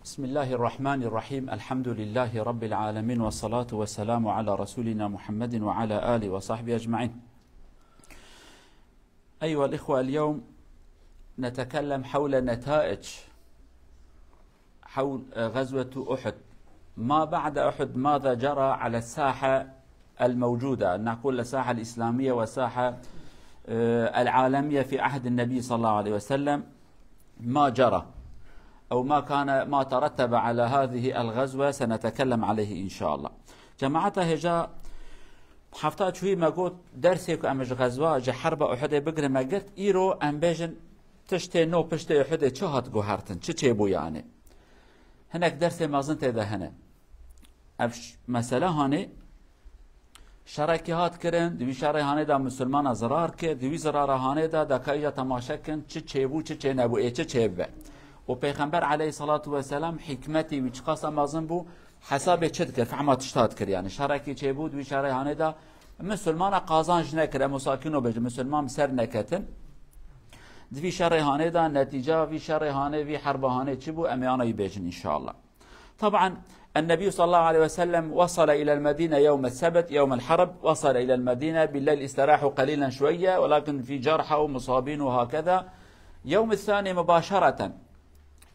بسم الله الرحمن الرحيم. الحمد لله رب العالمين، والصلاة والسلام على رسولنا محمد وعلى آله وصحبه أجمعين. أيها الإخوة، اليوم نتكلم حول نتائج حول غزوة أحد. ما بعد أحد ماذا جرى على الساحة الموجودة، نقول الساحة الإسلامية والساحة العالمية في عهد النبي صلى الله عليه وسلم. ما جرى أو ما ترتب على هذه الغزوة سنتكلم عليه إن شاء الله. جماعة هجا حفتات شوي ما قلت درسيك أمش غزوة جا حرب أحد بقر ما قلت إيرو أم بيجن تشتي نو بشتي أحد شهد قهرتن تشيبو يعني هناك درسي ما زنت إذا هنا أفش مسألة هاني شركي هات كرن دوی شرعی هانه دا مسلمان زرار که دوی زرار هانه دا کایجا تماشا کن چه بو چه نبو ای چه به و پیغمبر علیه الصلاة والسلام حکمتی و چقاس مازن بو حساب چت کرد فعما تشتاد کرد يعني شرکی چه بو دوی شرعی هانه دا مسلمان قازانج نکره مساکینو بجه مسلمان سر نکتن دوی شرعی هانه دا نتیجه وی شرعی هانه وی حرب هانه چه بو امیانه بجن ان شاء الله. طبعا النبي صلى الله عليه وسلم وصل إلى المدينة يوم السبت يوم الحرب، وصل إلى المدينة بالليل استراحوا قليلا شوية ولكن في جرحى ومصابين وهكذا. يوم الثاني مباشرة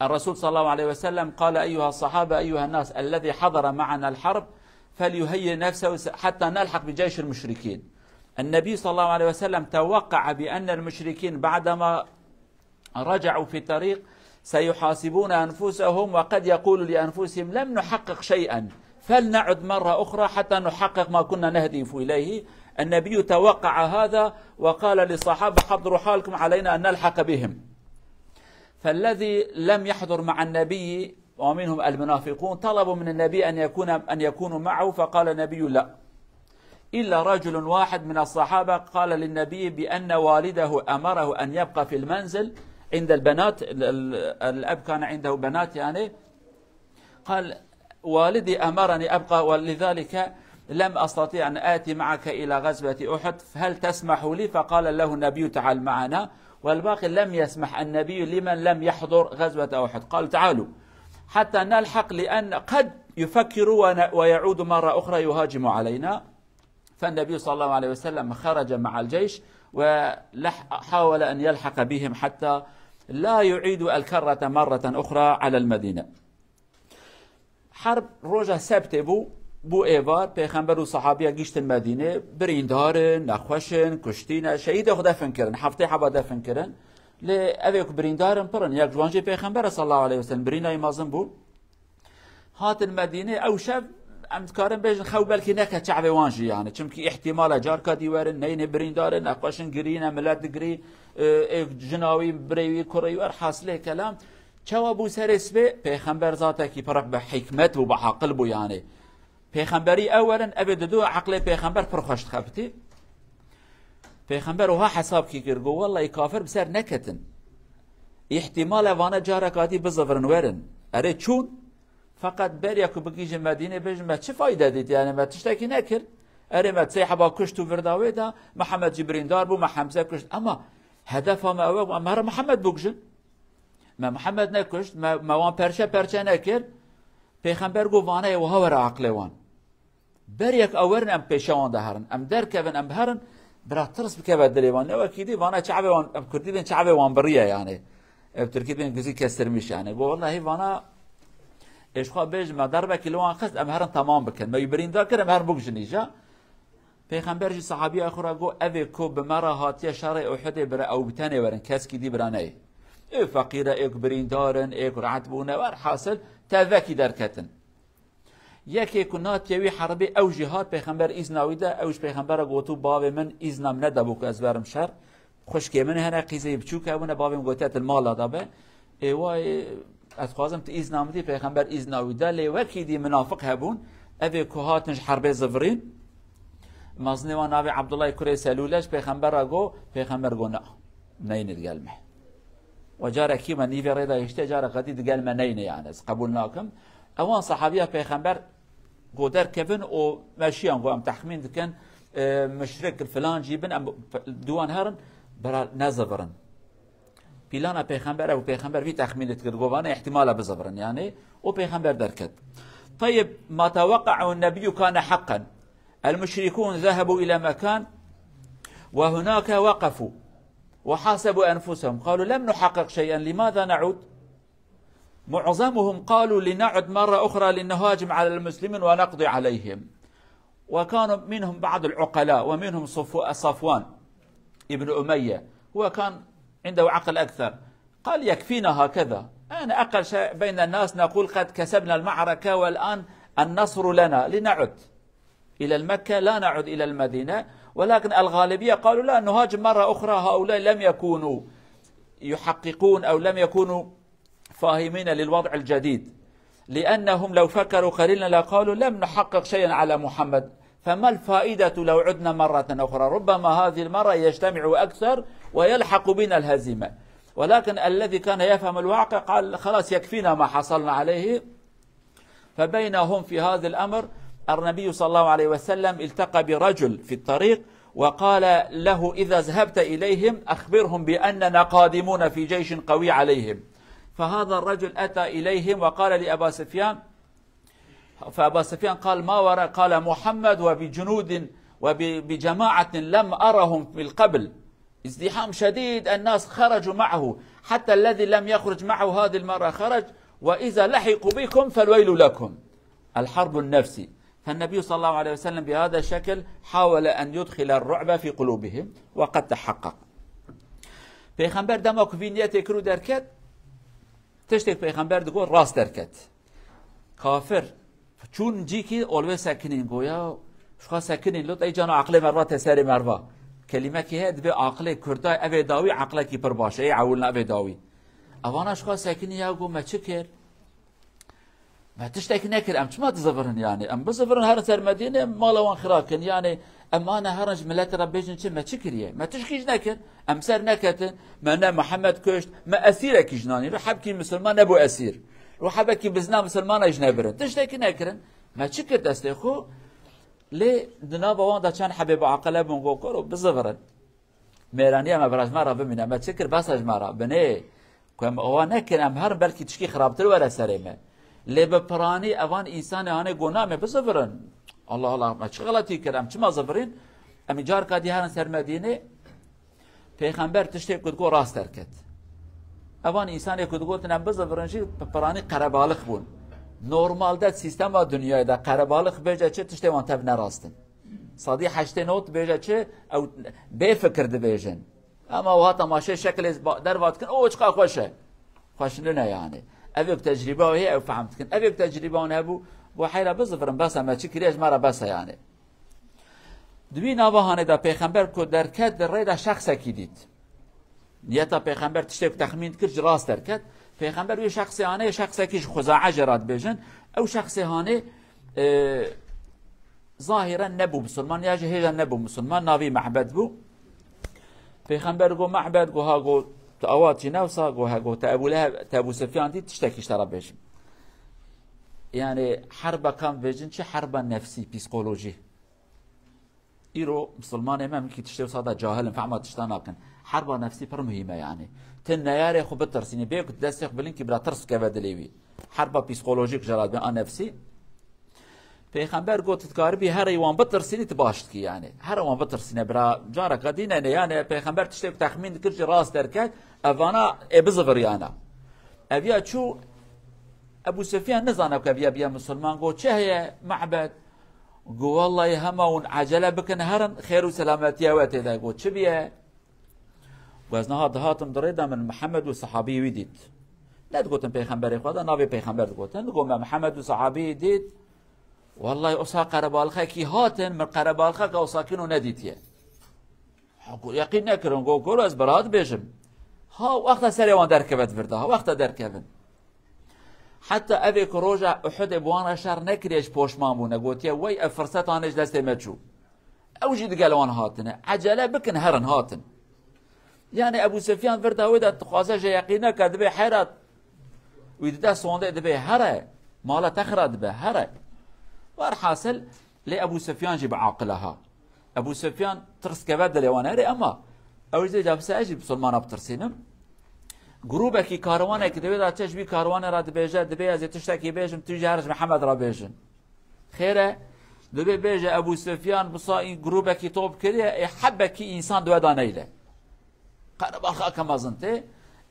الرسول صلى الله عليه وسلم قال: أيها الصحابة أيها الناس الذي حضر معنا الحرب فليهيئ نفسه حتى نلحق بجيش المشركين. النبي صلى الله عليه وسلم توقع بأن المشركين بعدما رجعوا في الطريق سيحاسبون أنفسهم وقد يقول لأنفسهم لم نحقق شيئا فلنعد مرة أخرى حتى نحقق ما كنا نهدف إليه. النبي توقع هذا وقال للصحابة: حضروا حالكم علينا أن نلحق بهم. فالذي لم يحضر مع النبي ومنهم المنافقون طلبوا من النبي أن يكونوا معه، فقال النبي: لا، إلا رجل واحد من الصحابة قال للنبي بأن والده أمره أن يبقى في المنزل عند البنات، الأب كان عنده بنات يعني، قال: والدي أمرني أبقى ولذلك لم أستطيع أن آتي معك إلى غزوة أحد، فهل تسمح لي؟ فقال له النبي: تعال معنا. والباقي لم يسمح النبي لمن لم يحضر غزوة أحد، قال: تعالوا حتى نلحق لأن قد يفكروا ويعود مرة أخرى يهاجم علينا. فالنبي صلى الله عليه وسلم خرج مع الجيش وحاول أن يلحق بهم حتى لا يعيد الكرة مرة أخرى على المدينة. حرب روجه سبت بو ايوار پیغمبر و صحابه گشت المدينة بريندارن نخوشن كشتين شهيد خود دفن کرن هفته حبا دفن کرن لأويك بريندارن پرن یک جوانجي پیغمبر صلى الله عليه وسلم بريناي مازن بو هات المدينة او شب امتكارن بيجن خو بلكي نكه شعبي وانجي يعني چمكي احتمال جاركا ديوارن نين بريندارن نخوشن گرين ملت گري جناوي بريوي كريوار حاصله كلام چوا بو سرسبه پیغمبر ذاته کی پرق به حکمت و به عقل بو يعني پیغمبری اولا ابد دو عقل پیغمبر پرخوشت خبتی پیغمبر وها حساب کی کرگو والله کافر بسر نکتن احتمال وانا جارکاتی بزفرن ورن اره چون فقط بريكو بقيج المدينة بيجن ما چه فايدة ديت يعني ما تشتكي نكر اره ما تسيحبا كشتو فرداوي دا محمد جبرين دار بو ما حمزة كشت اما هدفها ما اوه اما هر محمد بوكجن ما محمد نكشت ما وان پرچه نكر پیغمبر گو وانه وها ورا عقل وان بريك اورن ام پیشوان دهرن ام در كفن ام بهرن برا ترس بكبد دليوان نو اكيدي وانا شعبي وان ام كردي بين شعبي وان بريه يعني بتركي بين جزي كسرمش يعني قول والله وانا ايش خا بيج ما ضربه كيلوان خد ام هرن تمام بكن ما يبرين ذاكر ام هر بوكجنيجا پیغمبر جي صحابي اخرى گو اوي كو بمره هاتيه شرع احد بر او بتاني ورن كاسكي دي برانه اي فقيره اي برين دارن اي رعتبونه ور حاصل تذكي دركتن یکی کنات یوی حربی او جهاد پیغمبر ایزناوی ده اوش پیغمبر گوتو باب من ایزنام ندابو که از برم شر خوشکی من هنه قیزه بچوک هبونه بابیم گوتت المال دابه ایوای از خوازم تا ایزنام دی پیغمبر ایزناوی ده لیوکی دی منافق هبون اوی کوهاتنش حربی زفرین مازنوان ناوی عبدالله کره سلولش پیغمبر گو نه نینید گلمه و جاره کی من نیوی ریده اشته جاره قدید گلمه نینه یعنی قبول ناکم اوان صحابيه پیغمبر قدر كفن او ماشيان قام تخمين كان مشرك الفلان جيبن دوان هرن برا نزفرن پیلانا پیغمبر و پیغمبر في تخمينت كد قوانا احتمال بزبرن يعني وبيغمبر دركت. طيب ما توقع النبي كان حقا. المشركون ذهبوا إلى مكان وهناك وقفوا وحاسبوا أنفسهم قالوا لم نحقق شيئا لماذا نعود؟ معظمهم قالوا لنعد مرة أخرى لنهاجم على المسلمين ونقضي عليهم. وكانوا منهم بعض العقلاء ومنهم صفوان ابن أمية، هو كان عنده عقل أكثر، قال يكفينا هكذا، أنا أقل شيء بين الناس نقول قد كسبنا المعركة والآن النصر لنا، لنعد إلى المكة لا نعد إلى المدينة. ولكن الغالبية قالوا لا نهاجم مرة أخرى. هؤلاء لم يكونوا يحققون أو لم يكونوا فاهمين للوضع الجديد، لأنهم لو فكروا قليلا لقالوا لم نحقق شيئا على محمد، فما الفائدة لو عدنا مرة أخرى؟ ربما هذه المرة يجتمع أكثر ويلحق بنا الهزيمة. ولكن الذي كان يفهم الواقع قال خلاص يكفينا ما حصلنا عليه. فبينهم في هذا الأمر النبي صلى الله عليه وسلم التقى برجل في الطريق وقال له إذا ذهبت إليهم أخبرهم بأننا قادمون في جيش قوي عليهم. فهذا الرجل أتى إليهم وقال لأبا سفيان، فأبا سفيان قال ما وراء؟ قال محمد وبجنود وبجماعة لم أرهم من قبل، ازدحام شديد، الناس خرجوا معه، حتى الذي لم يخرج معه هذه المرة خرج، وإذا لحقوا بكم فالويل لكم. الحرب النفسي. فالنبي صلى الله عليه وسلم بهذا الشكل حاول أن يدخل الرعب في قلوبهم وقد تحقق. پیغمبر دما که نیت کرو درکت تشتک پیغمبر دگو راست درکت کافر چون جی کی اولوی سکنین گویا شخا سکنین لط ای جانا عقل مروا تسری مروا کلمه که هد به عقل کردای اوی داوی عقل کی پر باشه ای عولنا اوی داوی اوانا شخا سکنین یا گو ما چه کر ما تشتك نكر أم ما تزفرن يعني أم بزفرن هر سر مدينة ما لوان خراكن يعني أما أنا هرج ملات ربيجن شو ما تشكريه ما تشكيش نكر أم سر نكتن ما أنا محمد كشت ما أسيرك جناني روح حبكي مسلمان أبو أسير روح حبكي بزنا مسلمان أجنبرن تشتك نكرن ما تشكر تستخو ليه دنابا وان دا كان حبيب عقله بنقول بزفرن ميرانية ما براج مرة بمنا ما تشكر بس أجمرة بني كم هو نكر أم هر بلكي تشكي خرابتر ولا سريمه لب پرانی اوان انسان هانه گناه می بزفرن الله الله ما چه غلطی کردم چه ما زفرین امی جار کدی هرن سر مدینه پیغمبر تشتی کدگو راست درکت اوان انسان کدگو تنم بزفرن شی پرانی قربالخ بون نورمال ده سیستم دنیای ده قربالخ بیجه چه تشتی وان تب نراستن صادی حشت نوت بیجه چه او بی فکر ده بیجن اما وها تماشه شکل در وقت کن او چقا خوشه خوشنونه يعني أبيك تجربة وهي أو فهمتكن أبيك تجربة ونهبو وحيرا بزفرن بس ما تشكريش مرة بس يعني دوی نابهانه دا پیغمبر کو درکت در رای دا شخص اکیدید نیتا پیغمبر تشتیک تخمین کرد راست درکت پیغمبر وی شخص هانه شخص اکیش خزاعه جرات بیجن او شخص هانه ظاهرا نبو مسلمان یا جهیجا نبو مسلمان ناوی معبد بو پیغمبر گو معبد گو ها گو تأواتي نوصا قوها قو تأبو سفيان دي تشتكي اشترى بيجن يعني حربة كان بيجن شي حربة نفسي بيسكولوجي إيرو مسلمان ما ممكن تشتري صادا جاهل فعما تشتاناكن حربة نفسي بر مهمة يعني تنا ياري خو بترسيني بيك تدسخ بلينكي بلا ترس كبدليوي حربة بيسكولوجيك جراد بين نفسي پیغمبر گفت تکاربی هر ایوان بترسینی تباشت کی یعنی هر ایوان بترسینه برا جارا کدینه نه یعنی پیغمبر تشتیک تخمین کرد راست درکت اوانا ابزفر یانا ابیا چو ابو سفیان نزانه که بیا مسلمان گفت چه هي معبد گو والله همون عجله بکن هرن خیر و سلامتی وقت ده گفت چه بیا وزنها دهاتم دريدا من محمد وصحابي وديد لا تقولن پیغمبر خدا نبي پیغمبر تقولن تقول محمد وصحابي ديد والله أصا قربالخه كي هاتن من قربالخه كأصاكينو نديتيه يقين نكرن قولوا از براد بيجم ها وقت سريوان دركبت فردها وقت دركبن حتى أبي كروجا أحد إبوانا شر نكريش بوشمان بونا قوتيه وي فرصت هانش دستي مجو أو جيد قالوان هاتن عجلة بكن هرن هاتن يعني أبو سفيان فردها ويدا تقاسج يقينا كدبي حيرات ويدا صونده دبي هره مالا تخرد به هره وارحاصل لأبو سفيان جيب عاقلها أبو سفيان ترس كبد ليوان هري أما أو جدي جاب سأجي بسلمان بترسينم گروبکی کاروانه که دویده چش بی کاروانه را دبیجه دبی از تشتکی بیجم توی هرش محمد را بیجن خیره دبی بیجه ابو سفیان بصا این گروبکی توب کریه حبکی انسان دویده نیله قرب آخا کم ازنته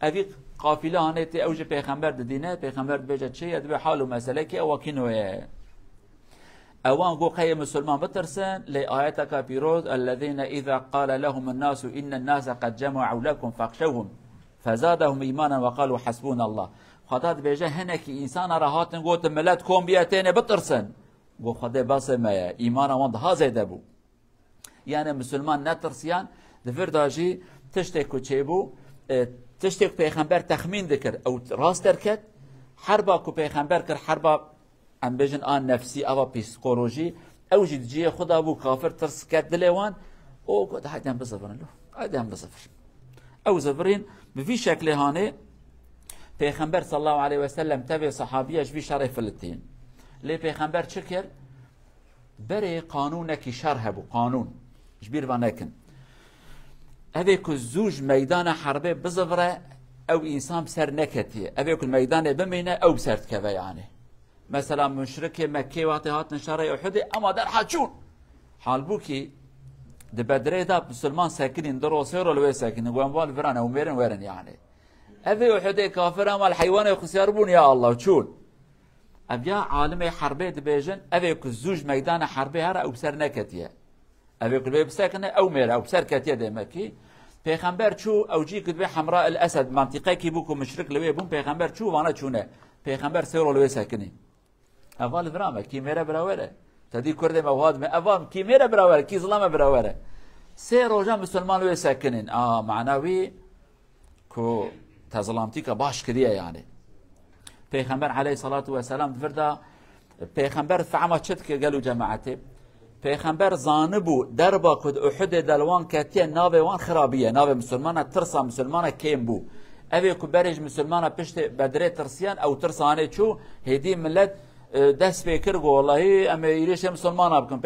اوی قافله هانه تی اوج پیغمبر دینه پیغمبر بیجه چیه دبی حال و مسئله که اوکینوه اوان گو قی مسلمان بترسن لی آیتک پیروز الذين اذا قال لهم الناس ان الناس قد جمعوا لكم فاخشوهم فزادهم ایمانا وقالوا حسبنا الله خدا بیجه هنکی انسان راحتن گوت ملت کوم بیاتین بترسن گو خدا بس ما ایمان وند ها زیده بو یعنی مسلمان نترسیان دفر داجی تشتک کوچه بو تشتک پیغمبر تخمین دکر او راست درکت حربا کو پیغمبر کر حربا ام بیجن آن نفسی او پیسکولوژی او جدی خدا بو کافر ترس کد دلوان او گو هایدم بزفرن له هایدم بزفر او زفرین بفي شكل هاني پیغمبر صلى الله عليه وسلم تبع صحابيش في شرف فلتين لي پیغمبر شكر بري قانونك شرح بو قانون جبير وانكن اويك الزوج ميدان حربه بزفره او انسان بسر نكتيه اويك الميدان بمينه او بسرت كذا يعني مثلا مشرك مكه وقت هات نشاره احد اما در حجون حال بوكي د بدره دا مسلمان ساكنين درو سيرو لو ساكنين وانوال فران او ميرن ورن يعني ابي وحده كافر اما الحيوان يخسرون يا الله شون ابيا عالم حربه دبيجن ابي كزوج ميدان حربه هر او بسر نكتيه ابي كل بساكنه او مير او بسر كتيه دمكي پیغمبر چو او جي كتبه حمراء الاسد منطقه كي بوكو مشرك لوي بون پیغمبر چو وانا چونه پیغمبر سيرو لو ساكنين اول فرام كي ميره براوره تدي كرد مواد من أفهم كي ميرا براوره كي ظلام براوره سه روجا مسلمان وي ساكنين معناوي كو تظلامتي كباش كديه يعني پیغمبر عليه الصلاة والسلام فردا پیغمبر فعما چت قالوا جماعته پیغمبر زانبو دربا كد احد دلوان كاتيه ناوي وان خرابيه ناوي مسلمان ترسا مسلمان كيم بو ابي كو برج مسلمان پشت بدره ترسيان او ترسانه چو هدي ملت دست فکر گو والله اما ایریش مسلمان بکن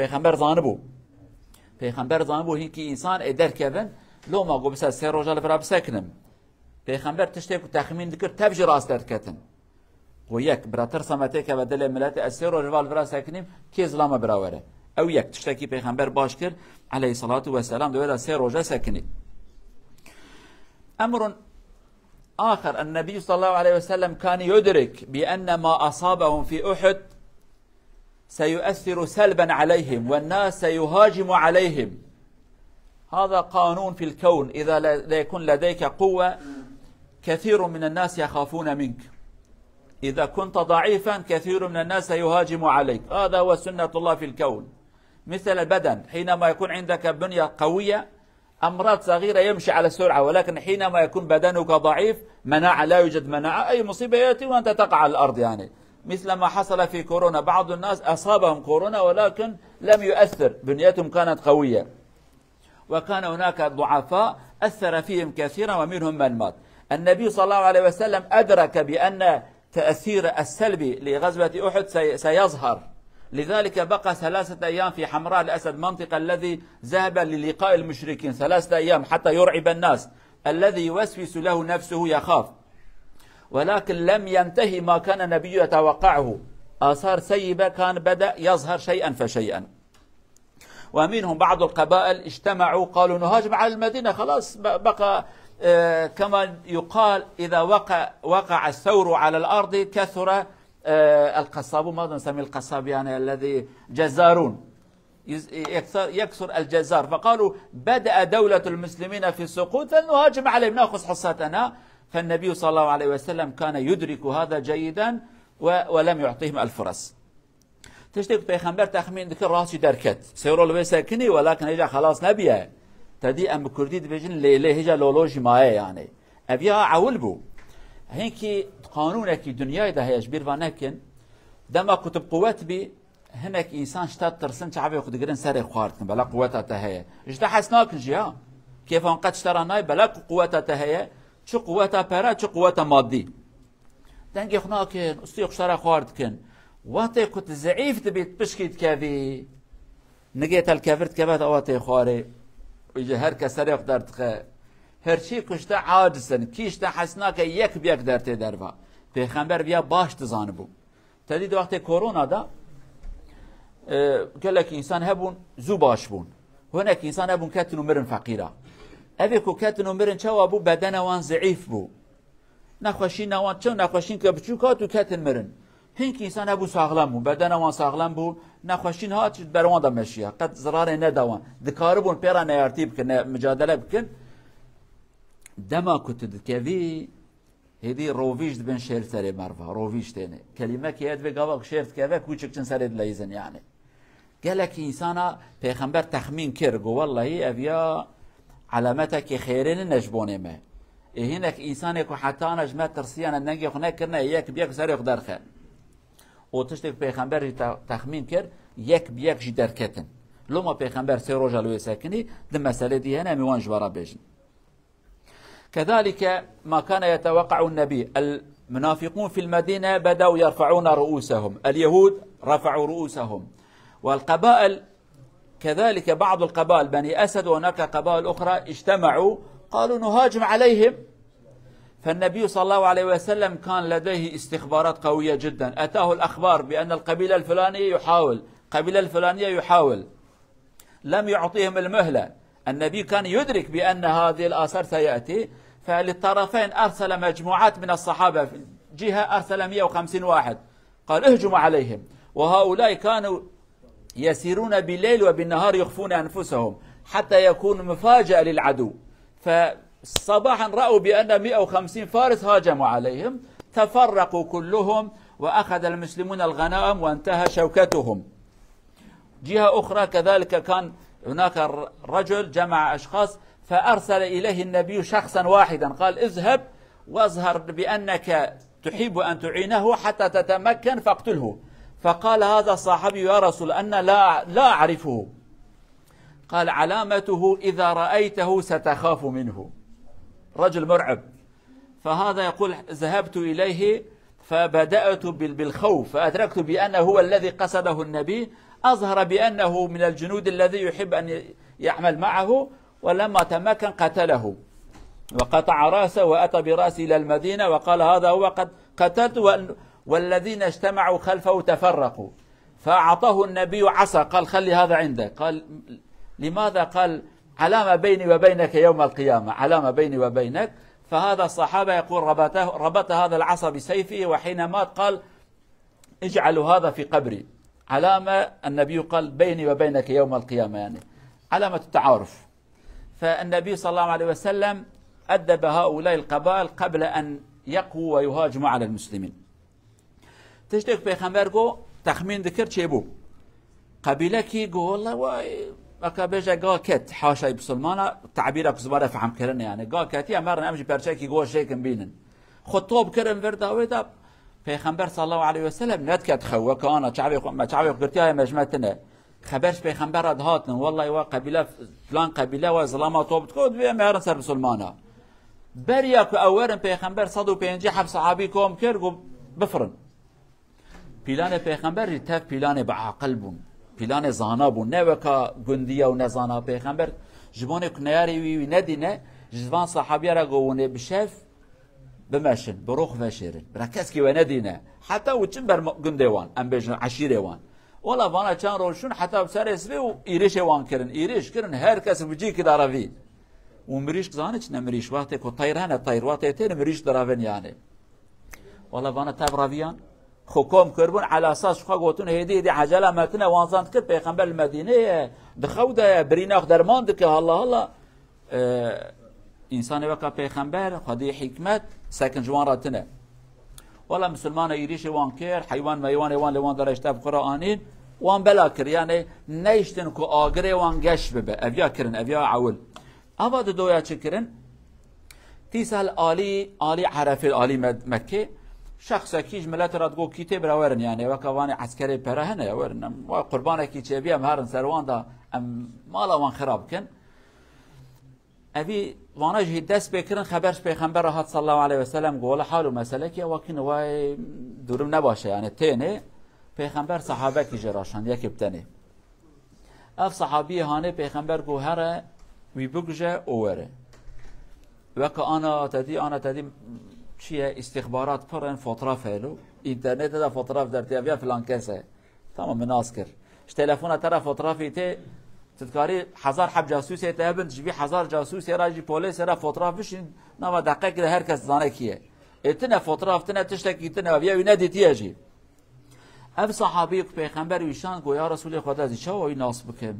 پیغمبر زانبو هینکی انسان ادر کردن لو ما گو بس سه روزا لفرا بسکنم پیغمبر تشتی کو تخمین دکر تبج راست درکتن و یک براتر سمته که بدل ملت اسیر و روال فرا سکنیم کی اسلام براوره او یک تشتی کی پیغمبر باش کرد علیه الصلاة والسلام دویدا سه روزا سکنی امر آخر النبي صلى الله عليه وسلم كان يدرك بأن ما أصابهم في أحد سيؤثر سلبا عليهم والناس سيهاجم عليهم هذا قانون في الكون إذا لا يكون لديك قوة كثير من الناس يخافون منك إذا كنت ضعيفا كثير من الناس سيهاجم عليك هذا هو سنة الله في الكون مثل البدن حينما يكون عندك بنية قوية أمراض صغيرة يمشي على السرعة ولكن حينما يكون بدنك ضعيف مناعة لا يوجد مناعة أي مصيبة يأتي وأنت تقع على الأرض يعني مثل ما حصل في كورونا بعض الناس أصابهم كورونا ولكن لم يؤثر بنيتهم كانت قوية وكان هناك ضعفاء أثر فيهم كثيرا ومنهم من مات النبي صلى الله عليه وسلم أدرك بأن تأثير السلبي لغزوة أحد سيظهر لذلك بقى 3 أيام في حمراء الأسد منطقة الذي ذهب للقاء المشركين 3 أيام حتى يرعب الناس الذي يوسوس له نفسه يخاف ولكن لم ينتهي ما كان النبي يتوقعه آثار سيئة كان بدأ يظهر شيئا فشيئا ومنهم بعض القبائل اجتمعوا قالوا نهاجم على المدينة خلاص بقى كما يقال إذا وقع الثور على الأرض كثر القصاب ماذا نسمي القصاب يعني الذي جزارون يكثر الجزار فقالوا بدأ دولة المسلمين في السقوط فنهاجم عليهم نأخذ حصتنا فالنبي صلى الله عليه وسلم كان يدرك هذا جيدا ولم يعطيهم الفرص تشتك پیغمبر تخمين ذكر راسي دركت سيرو لو ساكني ولكن هجا خلاص نبيه تدي ام كردي بجن ليله هجا لولوجي مايه يعني ابيها عول بو هيك قانونك دنياي ده هيش بيرفانكن دما كتب قوات بي هناك انسان شتات ترسن شعبي ياخذ قرن سري خوارتن بلا قوتها هي اجت حسناك جيا كيف ان قد اشترى بلا قوتها هي شو قوتها برا شو قوتها مادي دنگي خناك استيق شرا خواردكن واتي كنت ضعيف تبي بشكيت كافي نجيت الكافرت كبات اواتي خواري ويجي هر كسر يقدر تخ هرچی کشته عاجزن کیشته حسنا که یک بیک درته دروا پیغمبر بیا باش دزان بو تدید وقت کرونا دا گلک انسان هبون زو باش بون هناك انسان هبون کتنو مرن فقیره اوی که کتنو مرن چوا بو بدن وان ضعیف بو نخوشین نوان چون نخوشین که بچوکات و کتن مرن هنك انسان ابو ساغلم بو بدن وان ساغلم بو نخوشین هات بروان دا مشیه قد ضرار ندوان دکاربون پیرا نیارتیب که مجادله بکن دما كنت دكافي هذه روفيش بن شير سري مرفا روفيش تاني كلمة كياد بقى شيرت كافي كوشك تن سري ليزن يعني قال لك إنسانا پیغمبر تخمين كرجو والله أبيا علامتك خيرين نجبون ما هناك إنسانك وحتى نجمات ترسيانا ننجي هناك كرنا ياك بياك سري يقدر خير وتشتك پیغمبر تخمين كر ياك بياك جدار كتن لو ما پیغمبر سي روجا لو ساكني دم مسألة دي هنا ميوان جبارا بيجن كذلك ما كان يتوقع النبي المنافقون في المدينة بدأوا يرفعون رؤوسهم اليهود رفعوا رؤوسهم والقبائل كذلك بعض القبائل بني أسد وهناك قبائل أخرى اجتمعوا قالوا نهاجم عليهم فالنبي صلى الله عليه وسلم كان لديه استخبارات قوية جدا أتاه الأخبار بأن القبيلة الفلانية يحاول قبيلة الفلانية يحاول لم يعطيهم المهلة النبي كان يدرك بأن هذه الآثار سيأتي فللطرفين أرسل مجموعات من الصحابة في جهة أرسل 150 واحد قال اهجموا عليهم وهؤلاء كانوا يسيرون بالليل وبالنهار يخفون أنفسهم حتى يكون مفاجأة للعدو فصباحا رأوا بأن 150 فارس هاجموا عليهم تفرقوا كلهم وأخذ المسلمون الغنائم وانتهى شوكتهم جهة أخرى كذلك كان هناك رجل جمع أشخاص فأرسل إليه النبي شخصا واحدا قال اذهب واظهر بأنك تحب أن تعينه حتى تتمكن فاقتله فقال هذا الصحابي يا رسول أن لا أعرفه قال علامته إذا رأيته ستخاف منه رجل مرعب فهذا يقول ذهبت إليه فبدأت بالخوف فأدركت بأنه هو الذي قصده النبي أظهر بأنه من الجنود الذي يحب أن يعمل معه ولما تمكن قتله وقطع رأسه وأتى برأسه إلى المدينة وقال هذا هو قد قتلت والذين اجتمعوا خلفه تفرقوا فأعطاه النبي عصا قال خلي هذا عندك قال لماذا قال علامة بيني وبينك يوم القيامة علامة بيني وبينك فهذا الصحابة يقول ربط هذا العصا بسيفه وحين مات قال اجعلوا هذا في قبري علامة النبي قال بيني وبينك يوم القيامة يعني علامة التعارف فالنبي صلى الله عليه وسلم أدب هؤلاء القبائل قبل أن يقووا ويهاجموا على المسلمين تشتك بيخمبر قو تخمين ذكر چه قبيلة كي قو والله واي أكابيجا قا كت حاشا بسلمانا تعبيرك زبارة فهم كرن يعني قا كتي أمرنا أمشي برشاكي قو شيكن بينن خطوب كرن فرداوي داب پیغمبر صلی الله علیه و سلم ندکت خو کانا چاوی قرتیای مجمعتنه خبرش پیغمبر ادهاتن والله وا قبیله فلان قبیله و ظلامات توبت کود و مهرن سر مسلمانا بریا که اورن پیغمبر 150 صحابی کوم کرد بفرن پیلان پیغمبر تف پیلان بعقل بون پیلان زانا بون نه وکا گندیا و نزانا پیغمبر جبونه کنیاری وی ندینه جوان صحابی را گونه بشف بمشن بروخ وشيرن بركزكي وندينا حتى وتشبر قندوان ام بيجن عشيريوان ولا فانا كان روشون حتى بسر اسبي ويريش وان كرن يريش كرن هر كس بيجي كده رافي ومريش زانش نمريش وقت كو طيران طير وقت تين مريش درافن يعني ولا فانا تاب رافيان خوكم كربون على اساس خو قوتون هدي عجله متنا وانزان كر پیغمبر المدينه دخوده بريناخ درمان دك الله انسان وقت پیغمبر خدي حکمت ساكن جوان راتنا والله مسلمان يريش وان كير حيوان ميوان وان لوان درجته بقرآنين وان بلاكر يعني نيشتن كو آقري وان قش ببه افيا كرن افيا عول افاد دويا چكرن تيسال آلي عرفي آلي مكة شخص كيج ملت رادقو كتاب راورن يعني وكواني عسكري برهنه ورن وقربانه كي چبيا مهرن سروان دا ام مالا وان خراب كن أبي وانا جهد دست بكرن خبرش پیغمبر هات صلى الله عليه وسلم قول حاله مسألة كي وكن واي دورم نباشه يعني تاني پیغمبر صحابه كي جراشان يكي بتاني اف صحابي هاني پیغمبر قو هره ويبقجه اووره وكا أنا تدي شيء استخبارات برن فوتوغراف له إنترنت ده فوتوغراف در تيابيا فلان كسه تمام مناسكر تلفون ترى فوتوغرافي تي تذكاري 1000 حب جاسوسي تهبن تجيبي 1000 جاسوسي راجي بوليس را فوتوغراف بش نما دقيقه كده هر کس زانه کیه اتنا فوتوغراف تنا تشتكي تنا بیا وینادی تیجی اف صحابي پیغمبر ویشان گو یا رسول خدا دی چاو این ناس بکم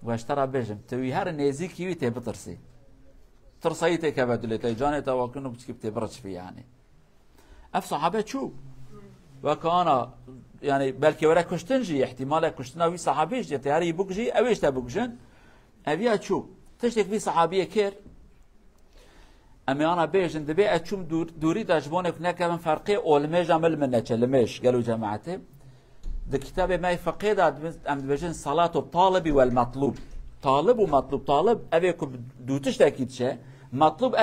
واشترى بجم توي هر نزيكي وي تبترسي ترصيته كبدل تيجاني توكنو بتكبت برش في يعني اف صحابه شو وكان يعني بلكي ورا كشتنجي احتمال كشتنا وي صحابيش تياري بوكجي اويش تبوكجن ابيا شو تشتك في صحابيه كير امي انا بيجن دبي اتشوم دوري دجبونك نكمن فرقي اولميج عمل منك لمش قالوا جماعتي ده كتاب ما فقيد ام بيجن صلاه الطالب والمطلوب طالب ومطلوب طالب ابيكو دوتش تاكيد شيء مطلوب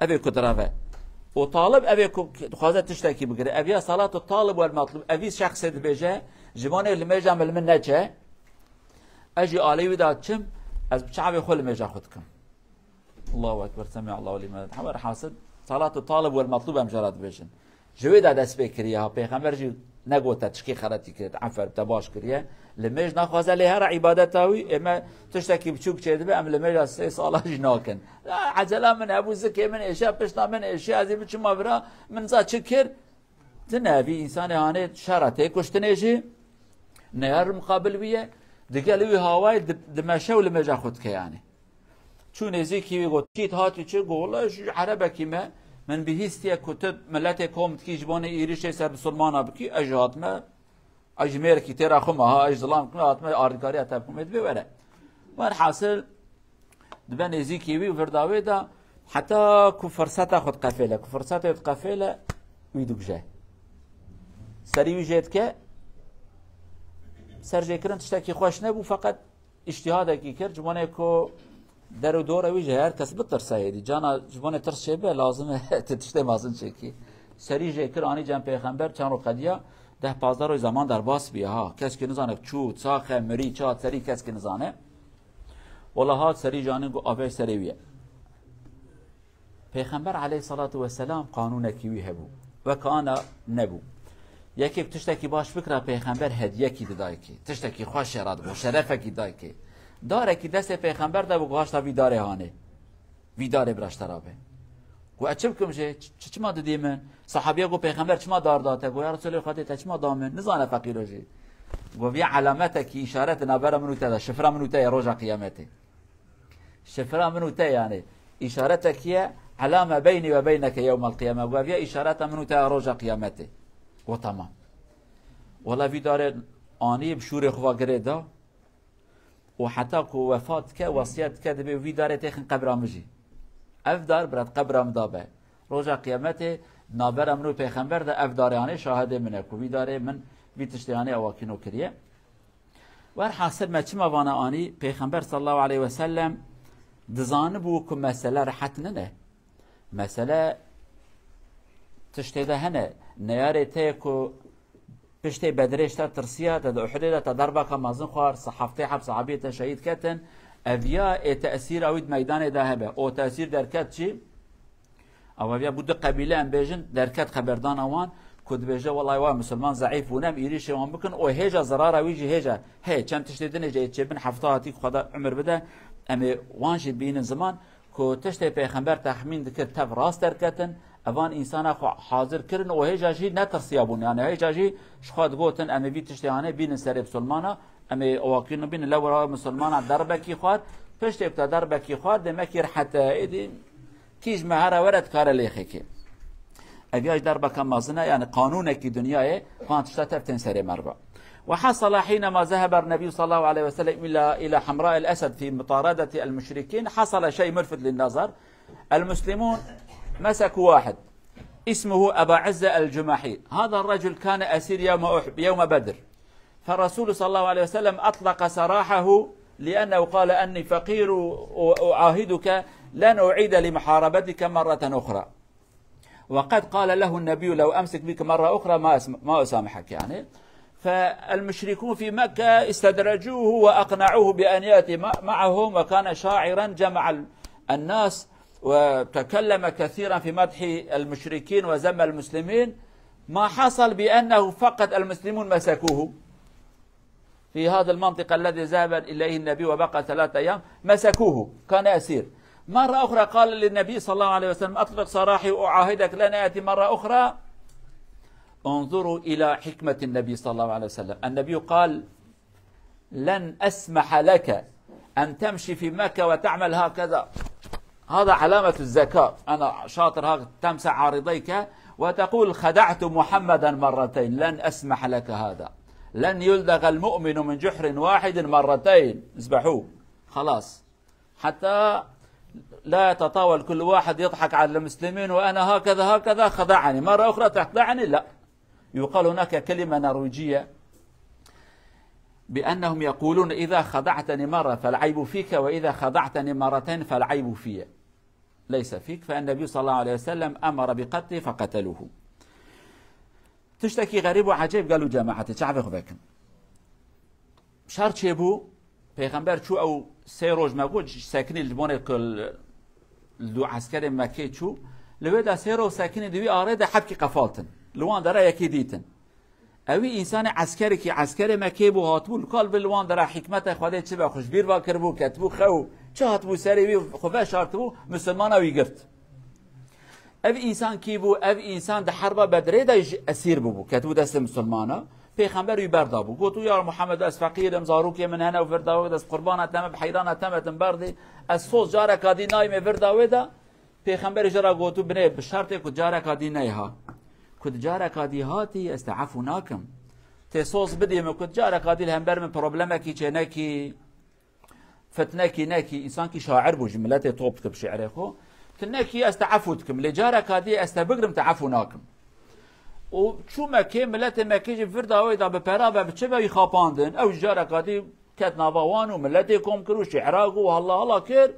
ابيكو درافه وطالب ابيكو خوازه تشتكي بقري ابي صلاه الطالب والمطلوب ابي شخص بيجا جبانه اللي ميجا عمل منك اجي علي وداتشم از شعبي خل ميجا خدكم الله اكبر سمع الله لمن حمد حاصل صلاه الطالب والمطلوب امجرات بيجن جويدا داس بكريا پیغمبر جي نگوتا تشكي خراتي كده عفر تباش كريا لميج ناخذ له هر عبادتاوي اما تشتكي بشوك كده ام لميج 3 صلاه جناكن عجله من ابو زكي من اشياء بشنا من اشياء زي بچ ما برا من ذا شكر تنبي انسان هانه شرطه كشتنيجي نهار مقابل بيه دقلوي هواي دمشو لميج اخذك يعني شو نزيكي وقتيت هاتي چه والله عربكي ما من بهيستيا كتب ملتكم تكي جبانه ايريش سر بسلمانه بكي اجهات ما اجمير كي ترى خما ها اجلام كنات ما اركاري اتبكم ادبي ولا وان حاصل دبا نزيكي وي وفرداوي دا حتى كفرسات تاخذ قافله كفرسات قافله ويدوك جاي سري وجهتك سرجي كرنت تشتكي خوش نبو فقط اجتهادك كر جبانه كو در و دور ویژه هر کس بترسه دی جانا جبان ترس شبه لازم تشته مازن چکی سری جکر آنی جن پیغمبر چند رو قدیا 10-15 روز زمان در باس بیا ها کس که نزانه چوت ساخه مری چات سری کس که نزانه والله ها سری جانی گو آفش سری ویه پیغمبر علیه الصلاة والسلام قانون کیوی هبو و کانا نبو یکی تشتکی باش فکر پیغمبر هدیه کی دای کی تشتکی خوش راد بو شرفه کی دای کی داره که دست پیغمبر ده بگواشتا ویداره هانه ویداره براش ترابه گو اچه بکم شه چما دادی من صحابیه گو پیغمبر چما دار داته گو یا رسول خواهده تا چما دامن نزانه فقیره جه گو بیا علامته که اشارت نبره منوته ده شفره منوته یا روژا قیامته شفره منوته یعنی اشارت کیه علامه بینی و بینک یوم القیامه گو بیا اشارت منوته یا روژا قیامته و تمام ولا ویداره آنی بشور خواه گره وحتى كو وفات ك وصيت كذبه في دار تخن قبر مجي افدار برات قبر مدابه روجا قيامته نابر امرو پیغمبر ده افدار يعني شاهد منه كو في دار من بيتشتيانه اواكينو كريه ور حاصل ما چما وانا اني پیغمبر صلى الله عليه وسلم دزان بو كو مساله راحت نه مساله تشتيده هنا نيارته كو پشت بدرش تا ترسيا تا احد تا ضربه كمازن خوار صحافته حب صحابيه شهيد كتن افيا تاثير اويد ميدان ذهبه او تاثير دركات شي او افيا بود قبيله ام بيجن دركات خبردان اوان كود بيجه والله وا مسلمان ضعيف ونم يريش وان بكن او هيجا زراره ويجي هيجا هي كان تشتدن جاي تشبن حفظاتي خدا عمر بده ام وانش بين زمان كو تشتي پیغمبر تخمين دكر تف راس دركتن اوان انسان خو حاضر کرن او هیچ جی نترسیابون یعنی هیچ جی شخاد گوتن ام بی تشتیانه بین سر مسلمانا ام واقعین بین لورا مسلمانا دربکی خواد پشت ابتدا دربکی خواد دمکی رحت ایدی کیج مهره ورد کار لیخی ابياج دربك مازنه يعني قانونك دنياه كانت تشتتفتن سر مربع وحصل حينما ذهب النبي صلى الله عليه وسلم الى حمراء الاسد في مطارده المشركين حصل شيء ملفت للنظر المسلمون مسكوا واحد اسمه أبا عزة الجماحي هذا الرجل كان أسير يوم بدر فالرسول صلى الله عليه وسلم أطلق سراحه لأنه قال أني فقير وأعاهدك لن أعيد لمحاربتك مرة أخرى وقد قال له النبي لو أمسك بك مرة أخرى ما أسامحك يعني فالمشركون في مكة استدرجوه وأقنعوه بأن يأتي معهم وكان شاعرا جمع الناس وتكلم كثيرا في مدح المشركين وذم المسلمين، ما حصل بأنه فقط المسلمون مسكوه في هذا المنطقة الذي ذهب إليه النبي وبقى 3 أيام، مسكوه كان أسير. مرة أخرى قال للنبي صلى الله عليه وسلم أطلق سراحي وأعاهدك لن آتي مرة أخرى. انظروا إلى حكمة النبي صلى الله عليه وسلم. النبي قال لن أسمح لك أن تمشي في مكة وتعمل هكذا، هذا علامة الذكاء، أنا شاطر هكذا تمسح عارضيك وتقول خدعت محمدا مرتين، لن أسمح لك هذا، لن يلدغ المؤمن من جحر واحد مرتين، اذبحوه خلاص، حتى لا يتطاول كل واحد يضحك على المسلمين وأنا هكذا خدعني مرة أخرى تخدعني، لا. يقال هناك كلمة نرويجية بأنهم يقولون إذا خدعتني مرة فالعيب فيك، وإذا خدعتني مرتين فالعيب في ليس فيك. فالنبي صلى الله عليه وسلم أمر بقتله فقتلوه. تشتكي غريب وعجيب، قالوا جماعة شعب خبكن شرط شبو پیغمبر چو او 3 روز مگو ساکنی لبونه کل دو عسكري مكي چو لودا 3 روز ساکنی دوی آرده حبکی قفالتن لوان داره یکی دیتن. اوی انسان عسكري کی عسكري مكي بو هاتبو قال بالوان داره حکمت خواده چه با خوشبیر با کربو کتبو خو چه هاتبو سری وی خوفه شارتبو مسلمان اوی گرفت. اوی انسان کی بو؟ اوی انسان ده حرب بدره ده اسیر بو کتبو دست مسلمانا. پیغمبر یبردا بو گوتو یا محمد از فقیرم زاروک من هنا و فردا و از قربان تم بحیران تمتم بردی از سوز جاره کادی نایم فردا و دا پیغمبر جرا گوتو بنه به شرط کو جاره کادی نه ها کد جاره کادی هاتی استعفوناکم تسوز بدیم کد جاره کادی هم برم پروبلم کی چه نکی فتنه کی نکی انسان کی شاعر بو جملات توب کب شعره خو تنکی استعفوتکم لجاره کادی استبغرم تعفوناکم. و چو مکه ملت مکه جی فردا ویدا به پرا و بچه بی خاپاندن او جاره کادی کت نواوان و ملت کم کرو شعراغ و الله کر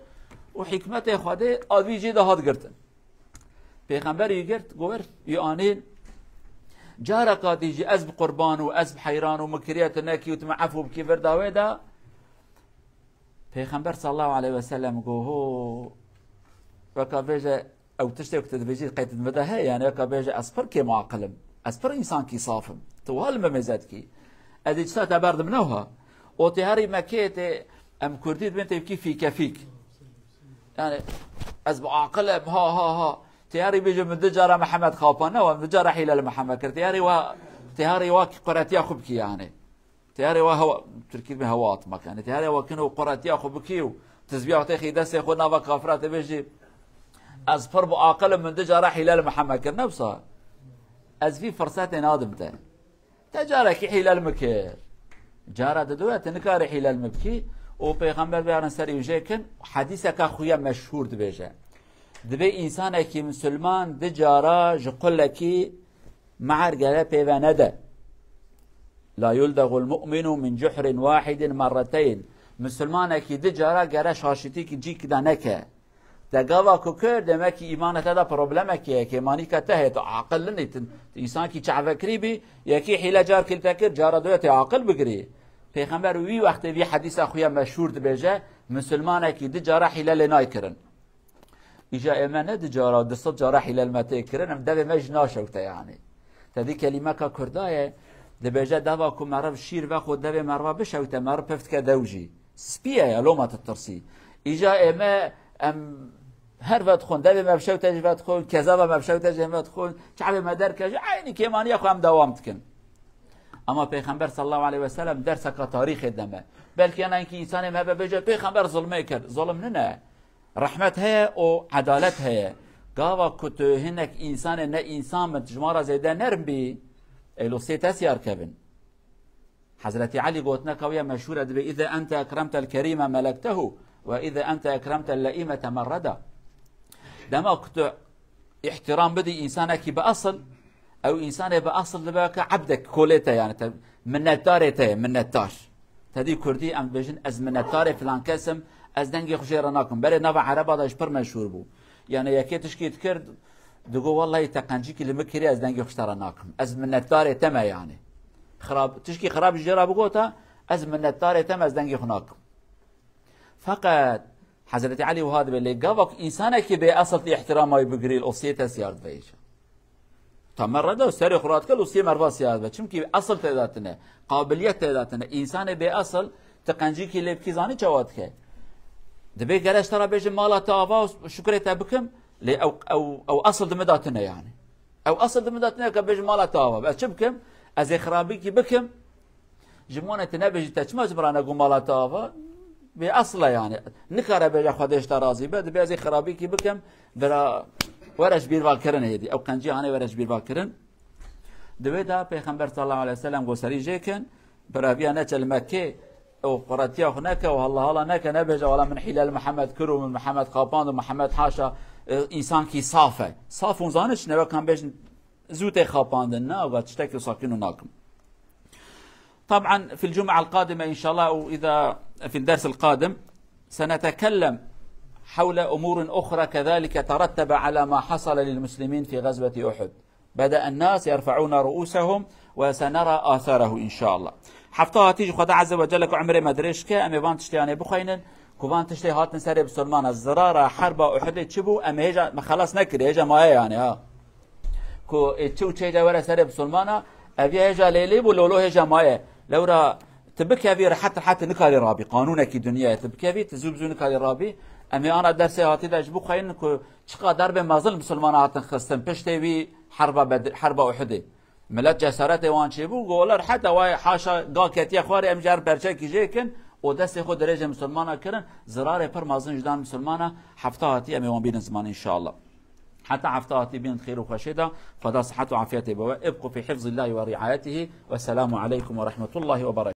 و حکمت خواده آدوی جی دهات گرتن. پیغمبر گرت گوهر یانین جاره کادی جی از قربان و از حیران و مکریت نکی و تمعفو بکی فردا ویدا پیغمبر صلی الله علیه و سلم گوهو وکا بیجه او تشتي وقت تبيجي قيت المدها يعني كبيجي اصفر كي معقلم اصفر انسان كي صافم تو هالمميزات كي ادي جسات برد منوها وتهاري مكيت ام كرديد بنت كيف فيك يعني از بعقلم ها تهاري بيجي من دجاره محمد خاپانه و دجاره حيله محمد كرتياري و تهاري واك قراتيا خبكي يعني تهاري هو تركيب هوات ما كان تهاري وكنو قراتيا خبكي تسبيح تخي دس خدنا وكافرات بيجي از فرب عاقل من دجاره حلال محمد كر نفسه از في فرصات نادمته تجاره كي حلال مكر جاره دوات نكار حلال مبكي و پیغمبر بیان سری وجهكن حديثك اخويا مشهور دبيجه دبي انسان كي مسلمان دجاره جقل لكي معرقله بيبنده لا يلدغ المؤمن من جحر واحد مرتين مسلمان كي دجاره قراش هاشتي كي جيك دانكه دقاوا كوكر دمك ايمانته دا بروبلمك يا كيماني كته عقل نيت انسان كي چعفكري بي يكي حيله جار كل تكر جار دوت عقل بگري. پیغمبر وی وقت وی حدیث اخویا مشهور دبيجه مسلمان كي دجاره حيله لناي كرن اجا امانه دجاره دست جاره حيله المته كرن ام دبه مج ناشوته يعني تدي كلمه كردايه دبيجه دوا كو مرب شير و خود دبه مروا بشوته مر پفت كدوجي سبيه يا لومه الترسي اجا اما ام هر وقت خون دبه مبشو تجوت خون كذا مبشو تجوت خون شعب مدار كج عيني كيمانيه خو هم دوام تكن. اما پیغمبر صلی الله علیه و سلم درس کا تاریخ دمه بلکه انا اینکه انسان ما بجه پیغمبر ظلم کرد ظلم نه رحمت هي او عدالت هي قاوا كنت هناك انسان نه انسان متجمره زيدا نرم بي الو سيتاس يركبن حضرت علي قوتنا قويه مشهوره اذا انت اكرمت الكريم ملكته واذا انت اكرمت اللئيمه مردا دما كنت احترام بدي انسانك باصل او انسان باصل لباك عبدك كولته يعني من التارته من التار تدي كردي ام بجن از من التار فلان قسم از دنگي خجيرناكم بل نبع عربه داش بر مشهور بو يعني يكي تشكيت كرد دغو والله تقنجيك لمكري از دنگي خشترناكم از من التار تما يعني خراب تشكي خراب جرا بقوتا از من التار تما از دنگي خناكم فقط حضرت علي وهذا باللي قابك إنسانك بأصل احترامه بقري الأوصية سيارد بيش مرة ده سري خرات كل وصية مرة سيارد چونكي أصل تذاتنا قابلية تذاتنا إنسان بأصل تقنجيك اللي بكيزاني جواتك دبي قالش ترى بيجي مالا تابا شكرته بكم لي أو أصل دمداتنا يعني أو أصل دمداتنا كبيجي مالا تابا بس بكم از خرابيكي بكم جمونة تنبيجي تشمس برانا قوم مالا تابا بأصله يعني نكره بيجي خدش ترازي بد بيجي خرابيكي بكم برا ورش بير بالكرن هدي أو كنجي أنا ورش بير بالكرن دبي دا پیغمبر صلى الله عليه وسلم قصري جيكن برا بيا نجل مكة او قراتيا هناك والله نك نبجا ولا من حلال محمد كرو من محمد قابان ومحمد حاشا انسان كي صافه صاف وزانش نبا كان بيج زوت خاباندنا وتشتكي ساكنوا ناكم. طبعا في الجمعة القادمة إن شاء الله وإذا في الدرس القادم سنتكلم حول أمور أخرى كذلك ترتب على ما حصل للمسلمين في غزوة أحد. بدأ الناس يرفعون رؤوسهم وسنرى آثاره إن شاء الله. حفتها تيجي خدا عز وجل كعمري مدريش كه أمي بان تشتياني بخينن كوبان تشتي هاتن سري بسلمان الزرارة حرب أحد تشبو أم هيجا ما خلاص نكري هيجا ما يعني ها كو تشو تشيجا ورا سري بسلمانا أبي هيجا ليلي ولولو هيجا ما لو را تبكي أبي حتى نكالي رابي قانونك الدنيا تبكي أبي تزوب زو نكالي رابي أمي أنا درسي هاتي دا جبو خاين كو شقا درب مازل مسلمان هاتن خستن بشتي بي حرب أحد ملت جسارت وان چبو گولر حتی وای حاشا گا کتی خواری امجار برچه کی جیکن و دست خود درجه مسلمانا کرن زرار پر مازن جدان مسلمانا هفتهاتی امی وان بین زمان ان شاء الله حتى هفتهاتی بین خير وخشيده خدا صحة وعافيته ابقوا في حفظ الله ورعايته والسلام عليكم ورحمة الله وبركاته.